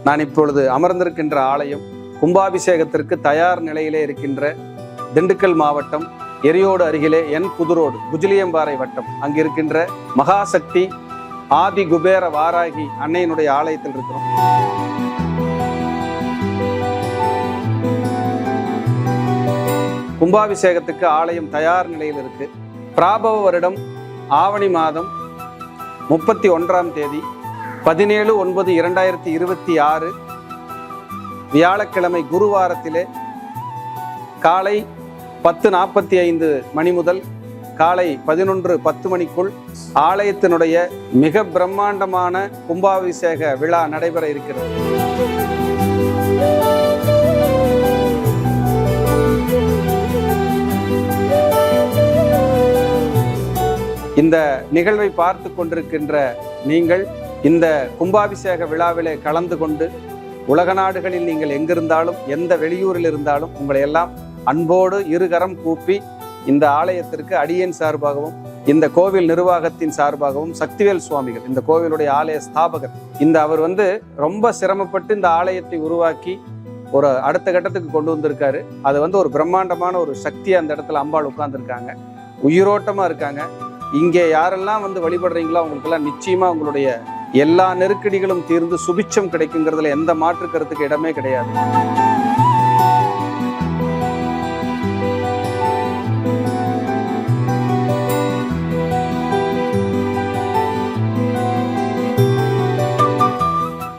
நான் இப்பொழுது அமர்ந்திருக்கின்ற ஆலயம் கும்பாபிஷேகத்திற்கு தயார் நிலையிலே இருக்கின்ற திண்டுக்கல் மாவட்டம் எரியோடு அருகிலே புதுரோடு குஜிலியம்பாறை வட்டம் அங்கிருக்கின்ற மகாசக்தி ஆதி குபேர வாராகி அன்னையினுடைய ஆலயத்தில் இருக்கிறோம். கும்பாபிஷேகத்துக்கு ஆலயம் தயார் நிலையில் இருக்கு. பிராபவ வருடம் ஆவணி மாதம் 31ஆம் தேதி 17/9/2026 வியாழக்கிழமை குருவாரத்திலே காலை 10:45 மணி முதல் காலை 11:10 மணிக்குள் ஆலயத்தினுடைய மிக பிரம்மாண்டமான கும்பாபிஷேக விழா நடைபெற இருக்கிறது. இந்த நிகழ்வை பார்த்து கொண்டிருக்கின்ற நீங்கள் இந்த கும்பாபிஷேக விழாவிலே கலந்து கொண்டு உலக நாடுகளில் நீங்கள் எங்கிருந்தாலும் எந்த வெளியூரில் இருந்தாலும் உங்களை எல்லாம் அன்போடு இருகரம் கூப்பி இந்த ஆலயத்திற்கு அடியேன் சார்பாகவும் இந்த கோவில் நிர்வாகத்தின் சார்பாகவும் சக்திவேல் சுவாமிகள் இந்த கோவிலுடைய ஆலய ஸ்தாபகர் அவர் ரொம்ப சிரமப்பட்டு இந்த ஆலயத்தை உருவாக்கி ஒரு அடுத்த கட்டத்துக்கு கொண்டு வந்திருக்காரு. அது ஒரு பிரம்மாண்டமான ஒரு சக்தியை அந்த இடத்துல அம்பாள் உட்கார்ந்துருக்காங்க, உயிரோட்டமா இருக்காங்க. இங்கே யாரெல்லாம் வழிபடுறீங்களோ அவங்களுக்கெல்லாம் நிச்சயமா உங்களுடைய எல்லா நெருக்கடிகளும் தீர்ந்து சுபிட்சம் கிடைக்குங்கிறதுல எந்த மாற்று கருத்துக்கு இடமே கிடையாது.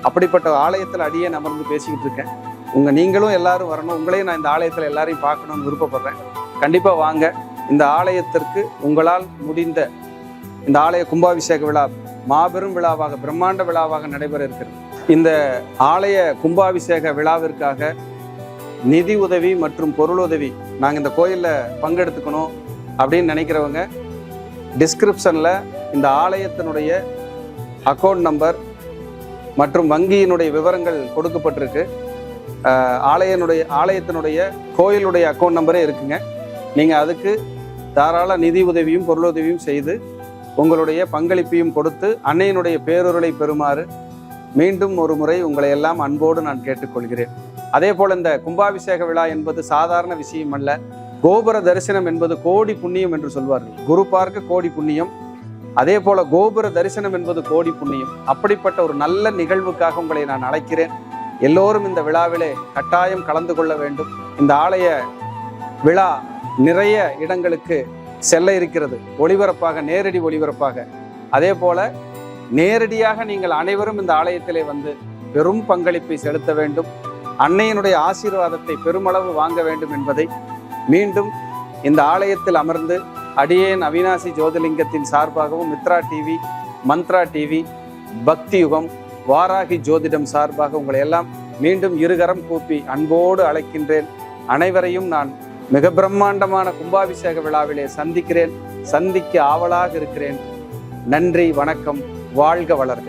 அப்படிப்பட்ட ஆலயத்தில் அடியேன் அமர்ந்து பேசிக்கிட்டு இருக்கேன். நீங்களும் எல்லாரும் வரணும், உங்களையும் நான் இந்த ஆலயத்தில் எல்லாரையும் பார்க்கணும்னு விருப்பப்படுறேன். கண்டிப்பா வாங்க. இந்த ஆலயத்திற்கு உங்களால் முடிந்த இந்த ஆலய கும்பாபிஷேக விழா மாபெரும் விழாவாக பிரம்மாண்ட விழாவாக நடைபெற இருக்கிறது. இந்த ஆலய கும்பாபிஷேக விழாவிற்காக நிதி உதவி மற்றும் பொருளுதவி நாங்கள் இந்த கோயிலில் பங்கெடுத்துக்கணும் அப்படின்னு நினைக்கிறவங்க டிஸ்கிரிப்ஷனில் இந்த ஆலயத்தினுடைய அக்கௌண்ட் நம்பர் மற்றும் வங்கியினுடைய விவரங்கள் கொடுக்கப்பட்டிருக்கு. ஆலயத்தினுடைய கோயிலுடைய அக்கௌண்ட் நம்பரே இருக்குங்க. நீங்கள் அதுக்கு தாராள நிதி உதவியும் பொருளுதவியும் செய்து உங்களுடைய பங்களிப்பையும் கொடுத்து அன்னையினுடைய பேருருளை பெறுமாறு மீண்டும் ஒரு முறை உங்களை எல்லாம் அன்போடு நான் கேட்டுக்கொள்கிறேன். அதே போல் இந்த கும்பாபிஷேக விழா என்பது சாதாரண விஷயம் அல்ல. கோபுர தரிசனம் என்பது கோடி புண்ணியம் என்று சொல்வார்கள். குரு பார்க்க கோடி புண்ணியம், அதே போல கோபுர தரிசனம் என்பது கோடி புண்ணியம். அப்படிப்பட்ட ஒரு நல்ல நிகழ்வுக்காக உங்களை நான் அழைக்கிறேன். எல்லோரும் இந்த விழாவிலே கட்டாயம் கலந்து கொள்ள வேண்டும். இந்த ஆலய விழா நிறைய இடங்களுக்கு செல்ல இருக்கிறது, ஒளிபரப்பாக, நேரடி ஒளிபரப்பாக. அதே போல நேரடியாக நீங்கள் அனைவரும் இந்த ஆலயத்திலே பெரும் பங்களிப்பை செலுத்த வேண்டும், அன்னையினுடைய ஆசீர்வாதத்தை பெருமளவு வாங்க வேண்டும் என்பதை மீண்டும் இந்த ஆலயத்தில் அமர்ந்து அடியேன் அவினாசி ஜோதிலிங்கத்தின் சார்பாகவும் மித்ரா டிவி, மந்த்ரா டிவி, பக்தி யுகம், வாராகி ஜோதிடம் சார்பாக உங்களை எல்லாம் மீண்டும் இருகரம் கூப்பி அன்போடு அழைக்கின்றேன். அனைவரையும் நான் மிக பிரம்மாண்டமான கும்பாபிஷேக விழாவிலே சந்திக்க ஆவலாக இருக்கிறேன். நன்றி, வணக்கம், வாழ்க வளர்க.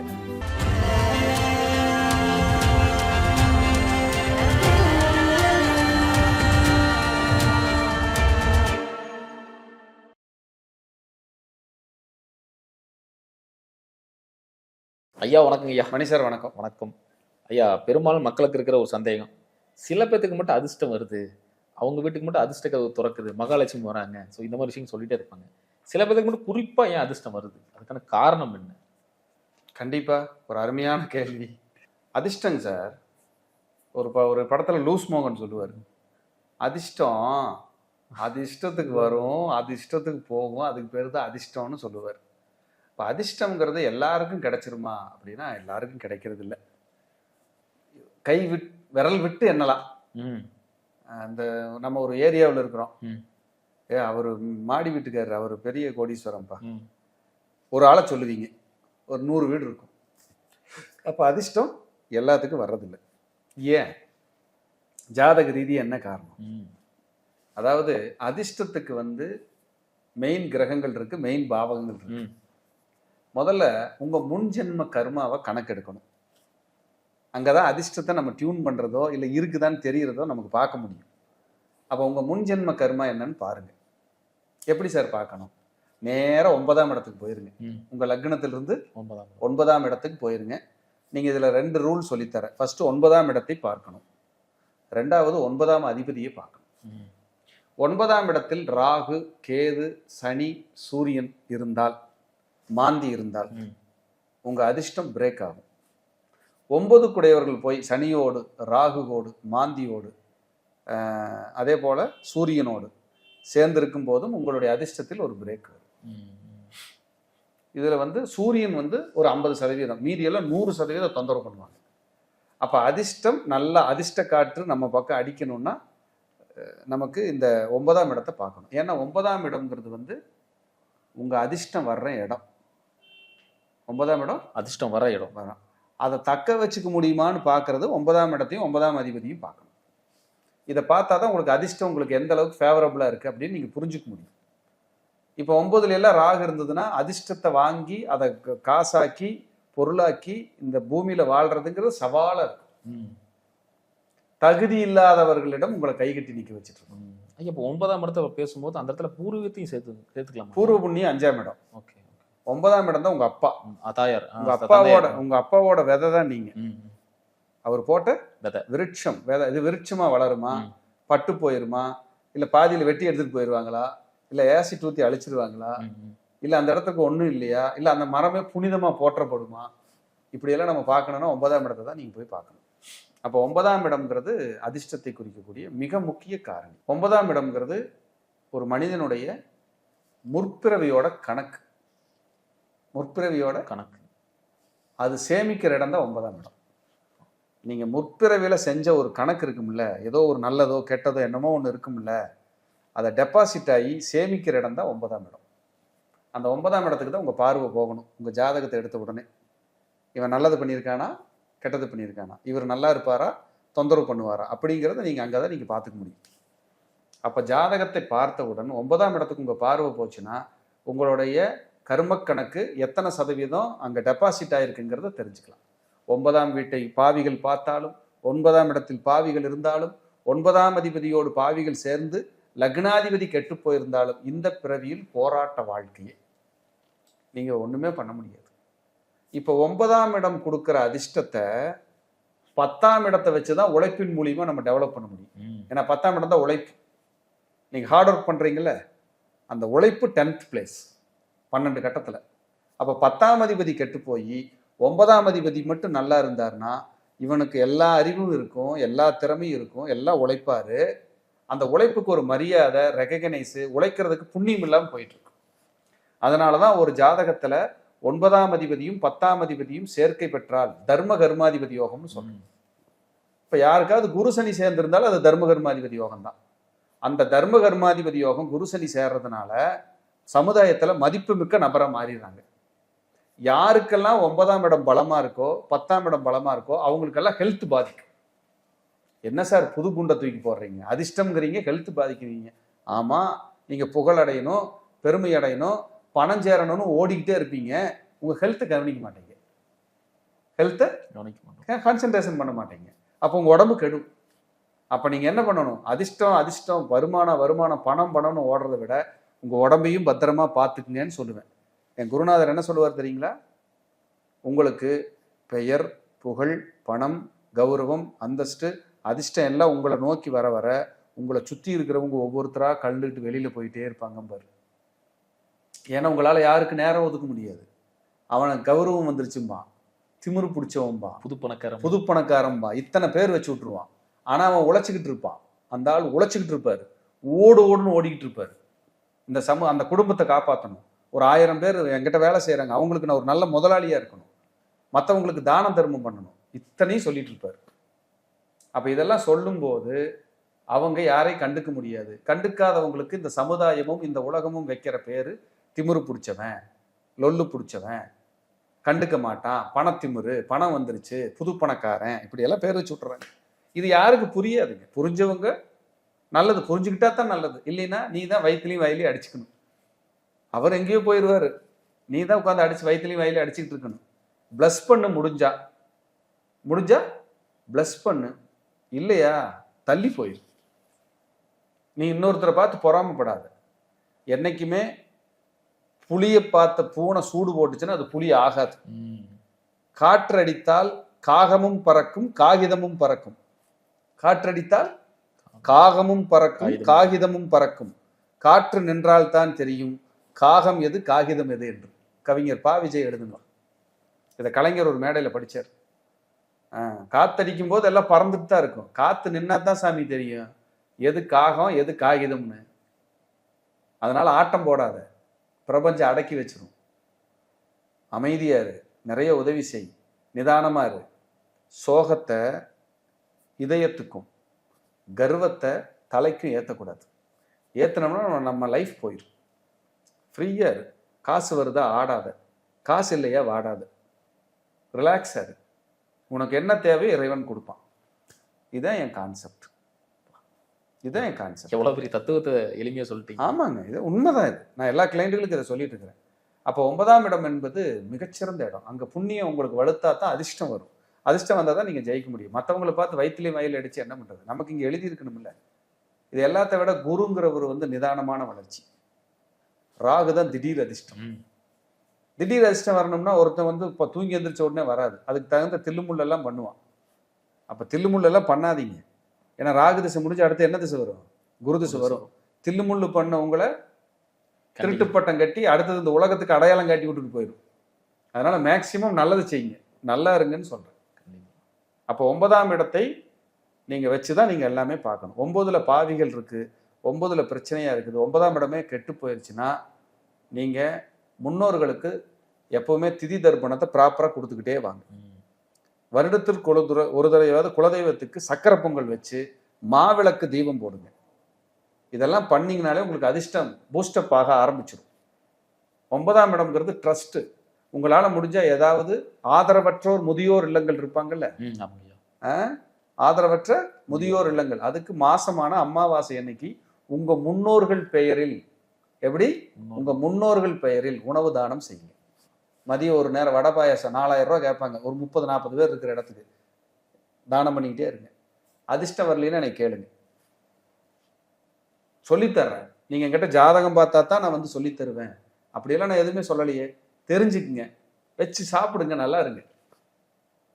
ஐயா வணக்கம். ஐயா மணி சார் வணக்கம். வணக்கம் ஐயா. பெரும்பாலும் மக்களுக்கு இருக்கிற ஒரு சந்தேகம், சில பேத்துக்கு மட்டும் அதிர்ஷ்டம் வருது, அவங்க வீட்டுக்கு மட்டும் அதிர்ஷ்ட கதவு திறக்குது, மகாலட்சுமி வராங்க, ஸோ இந்த மாதிரி விஷயம் சொல்லிட்டே இருப்பாங்க. சில பேருக்கு மட்டும் குறிப்பாக ஏன் அதிர்ஷ்டம் வருது, அதுக்கான காரணம் என்ன? கண்டிப்பா ஒரு அருமையான கேள்வி. அதிர்ஷ்டங்க சார், ஒரு படத்துல லூஸ் மோகன் சொல்லுவார், அதிர்ஷ்டம் அது இஷ்டத்துக்கு வரும், அது இஷ்டத்துக்கு போகும், அதுக்கு பேர் தான் அதிர்ஷ்டம்னு சொல்லுவார். இப்போ அதிர்ஷ்டம்ங்கிறது எல்லாருக்கும் கிடைச்சிருமா அப்படின்னா எல்லாருக்கும் கிடைக்கிறது இல்லை. விரல் விட்டு எண்ணலாம். அந்த நம்ம ஒரு ஏரியாவில் இருக்கிறோம், அவர் மாடி வீட்டுக்காரர், அவர் பெரிய கோடீஸ்வரம்ப்பா, ஒரு ஆளை சொல்லுவீங்க, ஒரு 100 வீடு இருக்கும். அப்போ அதிர்ஷ்டம் எல்லாத்துக்கும் வர்றதில்லை. ஏன்? ஜாதக ரீதி என்ன காரணம்? அதாவது அதிர்ஷ்டத்துக்கு மெயின் கிரகங்கள் இருக்கு, மெயின் பாவகங்கள் இருக்கு. முதல்ல உங்க முன் ஜென்ம கர்மாவை கணக்கெடுக்கணும். அங்கதான் அதிர்ஷ்டத்தை நம்ம டியூன் பண்றதோ இல்லை இருக்குதான்னு தெரியறதோ நமக்கு பார்க்க முடியும். அப்போ உங்க முன் ஜென்ம கர்மா என்னன்னு பாருங்க. எப்படி சார் பார்க்கணும்? நேரம் 9ஆம் இடத்துக்கு போயிருங்க. உங்க லக்னத்திலிருந்து 9ஆம் இடத்துக்கு போயிருங்க. நீங்கள் இதில் 2 ரூல் சொல்லித்தரேன். ஃபர்ஸ்ட் 9ஆம் இடத்தை பார்க்கணும், 2வது 9ஆம் அதிபதியை பார்க்கணும். 9ஆம் இடத்தில் ராகு, கேது, சனி, சூரியன் இருந்தால், மாந்தி இருந்தால் உங்கள் அதிர்ஷ்டம் பிரேக் ஆகும். 9 குடையவர்கள் போய் சனியோடு, ராகுவோடு, மாந்தியோடு, அதே போல் சூரியனோடு சேர்ந்திருக்கும் போதும் உங்களுடைய அதிர்ஷ்டத்தில் ஒரு பிரேக் வரும். இதில் சூரியன் ஒரு 50%, மீதியெல்லாம் 100% தொந்தரவு பண்ணுவாங்க. அப்போ அதிர்ஷ்டம் நல்லா அதிர்ஷ்ட காற்று நம்ம பக்கம் அடிக்கணும்னா நமக்கு இந்த 9ஆம் இடத்தை பார்க்கணும். ஏன்னா 9ஆம் இடம்ங்கிறது உங்கள் அதிர்ஷ்டம் வர்ற இடம். 9ஆம் இடம் அதிர்ஷ்டம் வர இடம். வரும். அதை தக்க வச்சுக்க முடியுமான்னு பார்க்கறது 9ஆம் இடத்தையும் 9ஆம் அதிபதியும் பார்க்கணும். இதை பார்த்தா தான் உங்களுக்கு அதிர்ஷ்டம் உங்களுக்கு எந்த அளவுக்கு ஃபேவரபுளாக இருக்குது அப்படின்னு நீங்கள் புரிஞ்சுக்க முடியும். இப்போ 9ல எல்லாம் ராகு இருந்ததுன்னா அதிர்ஷ்டத்தை வாங்கி அதை காசாக்கி பொருளாக்கி இந்த பூமியில் வாழ்றதுங்கிறது சவாலாக இருக்கும். தகுதி இல்லாதவர்களிடம் உங்களை கைகட்டி நிற்க வச்சுட்டு இருக்கோம். ஐயா, இப்போ 9ஆம் இடத்துல பேசும்போது அந்த இடத்துல பூர்வீகத்தையும் சேர்த்துக்கலாம். பூர்வ புண்ணியம் 5ஆம் இடம். ஓகே. 9ஆம் இடம் தான் உங்க அப்பா, தாயார், உங்க அப்பாவோட விதை தான் நீங்க. அவர் போட்ட விருட்சம் விதை. இது விருட்சமா வளருமா, பட்டு போயிருமா, இல்ல பாதியில வெட்டி எடுத்துட்டு போயிருவாங்களா, இல்ல ஆசிட் ஊத்தி அழிச்சிருவாங்களா, இல்ல அந்த இடத்துக்கு ஒண்ணும் இல்லையா, இல்ல அந்த மரமே புனிதமா போற்றப்படுமா, இப்படியெல்லாம் நம்ம பார்க்கணும்னா 9ஆம் இடத்தை தான் நீங்க போய் பார்க்கணும். அப்போ 9ஆம் இடம்ங்கிறது அதிர்ஷ்டத்தை குறிக்கக்கூடிய மிக முக்கிய காரணி. 9ஆம் இடம்ங்கிறது ஒரு மனிதனுடைய முற்பிறவியோட கணக்கு. முற்பிறவியோட கணக்கு அது சேமிக்கிற இடம் தான் 9ஆம் இடம். நீங்க முற்பிறவியில செஞ்ச ஒரு கணக்கு இருக்கும்ல, ஏதோ ஒரு நல்லதோ கெட்டதோ என்னமோ ஒன்று இருக்கும்ல, அதை டெபாசிட் ஆகி சேமிக்கிற இடம் தான் 9ஆம் இடம். அந்த 9ஆம் இடத்துக்கு தான் உங்க பார்வை போகணும். உங்க ஜாதகத்தை எடுத்த உடனே இவன் நல்லது பண்ணியிருக்கானா கெட்டது பண்ணியிருக்கானா, இவர் நல்லா இருப்பாரா தொந்தரவு பண்ணுவாரா அப்படிங்கிறத நீங்கள் அங்கே தான் நீங்கள் பார்த்துக்க முடியும். அப்போ ஜாதகத்தை பார்த்தவுடன் 9ஆம் இடத்துக்கு உங்கள் பார்வை போச்சுன்னா உங்களுடைய கர்மக்கணக்கு எத்தனை சதவீதம் அங்கே டெபாசிட் ஆகிருக்குங்கிறத தெரிஞ்சுக்கலாம். 9ஆம் வீட்டை பாவிகள் பார்த்தாலும், 9ஆம் இடத்தில் பாவிகள் இருந்தாலும், 9ஆம் அதிபதியோடு பாவிகள் சேர்ந்து லக்னாதிபதி கெட்டு போயிருந்தாலும் இந்த பிறவியில் போராட்ட வாழ்க்கையை நீங்கள் ஒன்றுமே பண்ண முடியாது. இப்போ 9ஆம் இடம் கொடுக்குற அதிர்ஷ்டத்தை 10ஆம் இடத்தை வச்சு தான் உழைப்பின் மூலியமாக நம்ம டெவலப் பண்ண முடியும். ஏன்னா 10ஆம் இடம் தான் உழைப்பு. நீங்கள் ஹார்ட் ஒர்க் பண்ணுறீங்கள, அந்த உழைப்பு 10th பிளேஸ் 12 கட்டத்தில். அப்போ 10ஆம் அதிபதி கெட்டு போய் 9ஆம் அதிபதி மட்டும் நல்லா இருந்தார்னா இவனுக்கு எல்லா அறிவும் இருக்கும், எல்லா திறமையும் இருக்கும், எல்லாம் உழைப்பாரு. அந்த உழைப்புக்கு ஒரு மரியாதை, ரெகக்னைஸு, உழைக்கிறதுக்கு புண்ணியம் இல்லாமல் போயிட்டு இருக்கும். அதனால தான் ஒரு ஜாதகத்தில் 9ஆம் அதிபதியும் 10ஆம் அதிபதியும் சேர்க்கை பெற்றால் தர்ம கர்மாதிபதி யோகம்னு சொல்லணும். இப்போ யாருக்காவது குரு சனி சேர்ந்திருந்தாலும் அது தர்ம கர்மாதிபதி யோகம் தான். அந்த தர்ம கர்மாதிபதி யோகம் குரு சனி சேர்றதுனால சமுதாயத்தில் மதிப்புமிக்க நபராக மாறிடுறாங்க. யாருக்கெல்லாம் 9ஆம் இடம் பலமா இருக்கோ 10ஆம் இடம் பலமா இருக்கோ அவங்களுக்கெல்லாம் ஹெல்த் பாதிக்கும். என்ன சார் புது குண்டை தூக்கி போடுறீங்க, அதிர்ஷ்டம்ங்கிறீங்க, ஹெல்த் பாதிக்கிறீங்க. ஆமா, நீங்க புகழ் அடையணும், பெருமை அடையணும், பணம் சேரணும்னு ஓடிக்கிட்டே இருப்பீங்க, உங்க ஹெல்த்தை கவனிக்க மாட்டீங்க, ஹெல்த்தை கான்சென்ட்ரேஷன் பண்ண மாட்டீங்க. அப்போ உங்க உடம்பு கெடும். அப்ப நீங்க என்ன பண்ணணும், அதிர்ஷ்டம் வருமானம் பணம்னு ஓடுறதை விட உங்க உடம்பையும் பத்திரமா பார்த்துக்குங்கன்னு சொல்லுவேன். என் குருநாதர் என்ன சொல்லுவார் தெரியுங்களா, உங்களுக்கு பெயர், புகழ், பணம், கௌரவம், அந்தஸ்து, அதிர்ஷ்டம் எல்லாம் உங்களை நோக்கி வர வர உங்களை சுற்றி இருக்கிறவங்க ஒவ்வொருத்தராக கழுந்துட்டு வெளியில் போயிட்டே இருப்பாங்க பாரு. ஏன்னா உங்களால் யாருக்கு நேரம் ஒதுக்க முடியாது. அவனுக்கு கௌரவம் வந்துருச்சும்பா, திமிரு பிடிச்சவன்பா, புது பணக்காரன்பா, இத்தனை பேர் வச்சு விட்டுருவான். ஆனால் அவன் உழைச்சிக்கிட்டு இருப்பான். அந்த ஆள் உழைச்சிக்கிட்டு இருப்பார், ஓடுன்னு ஓடிக்கிட்டு இருப்பார். இந்த அந்த குடும்பத்தை காப்பாற்றணும். ஒரு 1000 பேர் என்கிட்ட வேலை செய்கிறாங்க, அவங்களுக்கு நான் ஒரு நல்ல முதலாளியாக இருக்கணும், மற்றவங்களுக்கு தான தர்மம் பண்ணணும், இத்தனையும் சொல்லிட்டு இருப்பார். அப்போ இதெல்லாம் சொல்லும்போது அவங்க யாரையும் கண்டுக்க முடியாது. கண்டுக்காதவங்களுக்கு இந்த சமுதாயமும் இந்த உலகமும் வைக்கிற பேர் திமிரு பிடிச்சவன், லொல்லு பிடிச்சவன், கண்டுக்க மாட்டான், பணத்திமிரு, பணம் வந்துருச்சு, புது பணக்காரன், இப்படியெல்லாம் பேர் வச்சு விட்டுறாங்க. இது யாருக்கு புரியாதுங்க. புரிஞ்சவங்க நல்லது, புரிஞ்சுக்கிட்டா தான் நல்லது. இல்லைன்னா நீ தான் வயிற்றுலையும் வயலையும் அடிச்சுக்கணும். அவர் எங்கேயோ போயிடுவார், நீ தான் உட்காந்து அடிச்சு வயிற்றுலையும் வயலையும் அடிச்சுக்கிட்டு இருக்கணும். பிளஸ் பண்ணு, முடிஞ்சா பிளஸ் பண்ணு, இல்லையா தள்ளி போயிரு. நீ இன்னொருத்தரை பார்த்து பொறாமப்படாத. என்னைக்குமே புளியை பார்த்த பூனை சூடு போட்டுச்சுன்னா அது புளி ஆகாது. காற்று அடித்தால் காகமும் பறக்கும் காகிதமும் பறக்கும். காற்றடித்தால் காகமும் பறக்கும் காகிதமும் பறக்கும். காற்று நின்றால் தான் தெரியும் காகம் எது காகிதம் எது என்று கவிஞர் பா. விஜய் எழுதுங்க. இதை கலைஞர் ஒரு மேடையில படிச்சார். காத்தடிக்கும் போது எல்லாம் பறந்துட்டு தான் இருக்கும். காத்து நின்னா தான் சாமி தெரியும் எது காகம் எது காகிதம்னு. அதனால ஆட்டம் போடாத, பிரபஞ்சம் அடக்கி வச்சிரும். அமைதியா இரு, நிறைய உதவி செய், நிதானமா இரு. சோகத்தை இதயத்துக்கும் கர்வத்தை தலைக்கும் ஏற்றக்கூடாது. ஏற்றினோம்னா நம்ம லைஃப் போயிடும். ஃப்ரீயா இரு. காசு வருதா ஆடாத, காசு இல்லையா வாடாத, ரிலாக்ஸா இரு. உனக்கு என்ன தேவையோ இறைவன் கொடுப்பான். இதுதான் என் கான்செப்ட். இதுதான் என் கான்செப்ட். எவ்வளவு பெரிய தத்துவத்தை எளிமையா சொல்லிட்டீங்க. ஆமாங்க, இது உண்மைதான். இது நான் எல்லா கிளைண்ட்டுகளுக்கும் இதை சொல்லிட்டு இருக்கிறேன். அப்போ 9ஆம் இடம் என்பது மிகச்சிறந்த இடம். அங்கே புண்ணியம் உங்களுக்கு வலுத்தா தான் அதிர்ஷ்டம் வரும். அதிர்ஷ்டம் வந்தால் தான் நீங்கள் ஜெயிக்க முடியும். மற்றவங்களை பார்த்து வயிற்றுலேயும் வயல் அடித்து என்ன பண்ணுறது? நமக்கு இங்கே எழுதி இருக்கணும்ல. இது எல்லாத்த விட குருங்கிறவர் நிதானமான வளர்ச்சி. ராகு தான் திடீர் அதிர்ஷ்டம். திடீர் அதிர்ஷ்டம் வரணும்னா ஒருத்தன் இப்போ தூங்கி எந்திரிச்ச உடனே வராது. அதுக்கு தகுந்த தில்லுமுள்ளெல்லாம் பண்ணுவான். அப்போ தில்லுமுள்ளெல்லாம் பண்ணாதீங்க. ஏன்னா ராகு திசை முடிஞ்சு அடுத்து என்ன திசை வரும்? குரு திசை வரும். தில்லுமுள்ளு பண்ண உங்களை திருட்டு பட்டம் கட்டி அடுத்தது இந்த உலகத்துக்கு அடையாளம் காட்டி விட்டுட்டு போயிடும். அதனால மேக்சிமம் நல்லது செய்யுங்க, நல்லா இருங்கன்னு சொல்றேன். அப்போ 9ஆம் இடத்தை நீங்க வச்சுதான் நீங்க எல்லாமே பார்க்கணும். 9ல் பாவிகள் இருக்கு, 9ல் பிரச்சனையா இருக்குது, 9ஆம் இடமே கெட்டு போயிடுச்சுன்னா நீங்க முன்னோர்களுக்கு எப்பவுமே திதி தர்ப்பணத்தை ப்ராப்பரா கொடுத்துக்கிட்டே வாங்க. வருடத்திற்கு ஒரு தடவையாவது குலதெய்வத்துக்கு சக்கரை பொங்கல் வச்சு மாவிளக்கு தீபம் போடுங்க. இதெல்லாம் பண்ணீங்கனாலே உங்களுக்கு அதிர்ஷ்டம் பூஸ்டப் ஆக ஆரம்பிச்சிடும். 9ஆம் இடம்ங்கிறது ட்ரஸ்ட். உங்களால முடிஞ்சா ஏதாவது ஆதரவற்றோர் முதியோர் இல்லங்கள் இருப்பாங்கல்ல, ஆதரவற்ற முதியோர் இல்லங்கள், அதுக்கு மாசமான அமாவாசை அன்னைக்கு உங்க முன்னோர்கள் பெயரில், எப்படி உங்க முன்னோர்கள் பெயரில் உணவு தானம் செய்யுங்க. மதியம் ஒரு நேரம் வடை பாயாசம் 4000 ரூபாய் கேட்பாங்க. ஒரு 30-40 பேர் இருக்கிற இடத்துக்கு தானம் பண்ணிக்கிட்டே இருங்க. அதிர்ஷ்டம் வரலன்னு எனக்கு கேளுங்க, சொல்லித்தர்றேன். நீங்க என்கிட்ட ஜாதகம் பார்த்தா தான் நான் சொல்லித் தருவேன். அப்படியெல்லாம் நான் எதுவுமே சொல்லலையே. தெரிஞ்சுக்குங்க, வச்சு சாப்பிடுங்க, நல்லா இருங்க.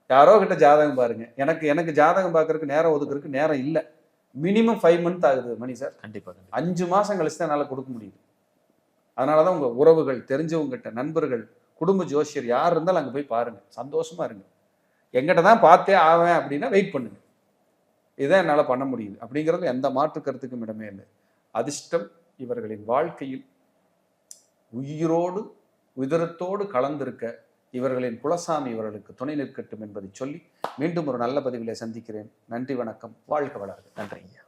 யாரோ கிட்ட ஜாதகம் பாருங்க. எனக்கு ஜாதகம் பார்க்கறதுக்கு நேரம் ஒதுக்குறதுக்கு நேரம் இல்லை. மினிமம் 5 மந்த் ஆகுது மணி சார். கண்டிப்பா 5 மாசம் கழிச்சு தான் என்னால் கொடுக்க முடியுது. அதனாலதான் உங்க உறவுகள், தெரிஞ்சவங்ககிட்ட, நண்பர்கள், குடும்ப ஜோசியர் யார் இருந்தாலும் அங்கே போய் பாருங்க, சந்தோஷமா இருங்க. எங்கிட்ட தான் பார்த்தே ஆவேன் அப்படின்னா வெயிட் பண்ணுங்க. இதான் என்னால் பண்ண முடியுது அப்படிங்கிறது எந்த மாற்று கருத்துக்கும் இடமே இல்லை. அதிர்ஷ்டம் இவர்களின் வாழ்க்கையில் உயிரோடு உதிரத்தோடு கலந்திருக்க இவர்களின் குலசாமி இவர்களுக்கு துணை நிற்கட்டும் என்பதை சொல்லி மீண்டும் ஒரு நல்ல பதிவிலே சந்திக்கிறேன். நன்றி, வணக்கம், வாழ்க வளர்க. நன்றிங்க.